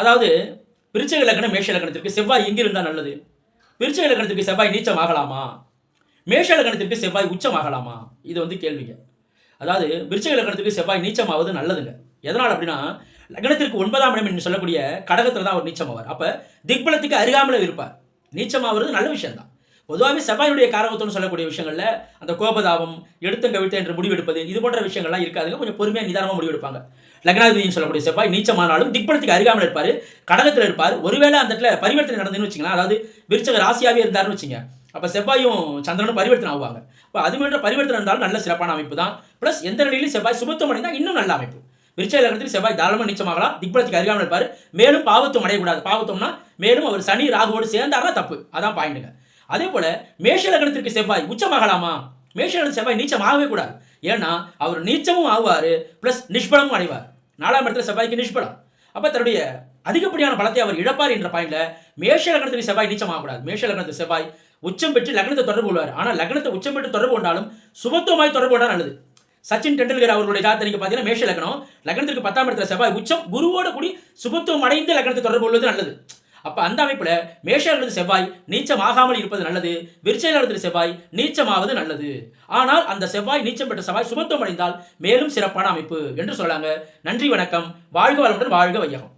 அதாவது விருச்சிக லக்னம் மேஷ லக்னத்திற்கு செவ்வாய் எங்கே இருந்தால் நல்லது? விருச்சிக லக்னத்திற்கு செவ்வாய் நீச்சம் ஆகலாமா? மேஷ லக்னத்திற்கு செவ்வாய் உச்சம் ஆகலாமா? இது கேள்விங்க. அதாவது விருச்சிக லக்னத்திற்கு செவ்வாய் நீச்சம் ஆவது நல்லதுங்க. எதனால் அப்படின்னா லக்னத்திற்கு 9ஆம் இடம் என்று சொல்லக்கூடிய கடகத்தில் தான் அவர் நீச்சம் ஆவார். அப்போ திக்பலத்துக்கு அருகாமல் இருப்பார். நீச்சம் ஆவது நல்ல விஷயம் தான். பொதுவாகவே செவ்வாயுடைய காரகத்துவம் சொல்லக்கூடிய விஷயங்கள்ல அந்த கோபதாபம், எடுத்த கவிழ்த்த என்று முடிவெடுப்பது இது போன்ற விஷயங்கள்லாம் இருக்காதுங்க. கொஞ்சம் பொறுமையாக நிதானமாக முடிவெடுப்பாங்க. லக்னாதிபதினு சொல்லக்கூடிய செவ்வாய் நீச்சமானாலும் திக்பலத்துக்கு அருகாமல் இருப்பார், கடகத்தில் இருப்பார். ஒருவேளை அந்த இடத்துல பரிவர்த்தனை நடந்துன்னு வச்சுங்களேன், அதாவது விருச்சிக ராசியாகவே இருந்தாருன்னு வச்சுங்க, அப்போ செவ்வாயும் சந்திரனும் பரிவர்த்தனை ஆகுவாங்க. இப்போ அது போன்ற பரிவர்த்தனை இருந்தாலும் நல்ல சிறப்பான அமைப்பு தான். ப்ளஸ் எந்த நிலையிலும் செவ்வாய் சுபத்துவம் அடைந்தால் இன்னும் நல்ல அமைப்பு. விருச்சிக லக்னத்தில் செவ்வாய் தாராளமாக நீச்சமாகலாம், திக்பலத்துக்கு அருகாமல் இருப்பார். மேலும் பாவத்துவம் அடையக்கூடாது. பாவத்துவம்னா மேலும் அவர் சனி ராகுவோடு சேர்ந்தாருன்னா தப்பு. அதான் பாயிண்ட்டுங்க. அதே போல மேஷ லக்னத்திற்கு செவ்வாய் உச்சமாகலாமா? மேஷ லக்னத்தில் செவ்வாய் நீச்சம் ஆகவே கூடாது. ஏன்னா அவர் நீச்சமும் ஆகுவார், பிளஸ் நிஷ்பலமும் அடைவார். 4ஆம் இடத்துல செவ்வாய்க்கு நிஷ்பலம். அப்போ தன்னுடைய அதிகப்படியான பலத்தை அவர் இழப்பார் என்ற பாயிண்ட்ல மேஷ லக்னத்திற்கு செவ்வாய் நீச்சம் ஆகக்கூடாது. மேஷ லக்னத்தில் செவ்வாய் உச்சம் பெற்று லக்னத்தை தொடர்பு கொள்வார். ஆனால் லக்னத்தை உச்சம் பெற்று தொடர்பு கொண்டாலும் சுபத்துவமாய் தொடர்பு கொண்டால் நல்லது. சச்சின் டெண்டுல்கர் அவர்களுடைய ஜாதகத்தை நீங்க பார்த்தீங்கன்னா மேஷ லக்னம், லக்னத்திற்கு 10ஆம் இடத்துல செவ்வாய் உச்சம் குருவோடு கூடி சுபத்துவம் அடைந்து லக்னத்தை தொடர்பு கொள்வது நல்லது. அப்ப அந்த அமைப்புல மேஷ லக்னத்தில் செவ்வாய் நீச்சம் ஆகாமல் இருப்பது நல்லது, விருச்சிக லக்னத்தில் செவ்வாய் நீச்சமாவது நல்லது. ஆனால் அந்த செவ்வாய் நீச்சம் பெற்ற செவ்வாய் சுபத்துவம் அடைந்தால் மேலும் சிறப்பான அமைப்பு என்று சொல்லலாங்க. நன்றி, வணக்கம். வாழ்க வளமுடன், வாழ்க வையகம்.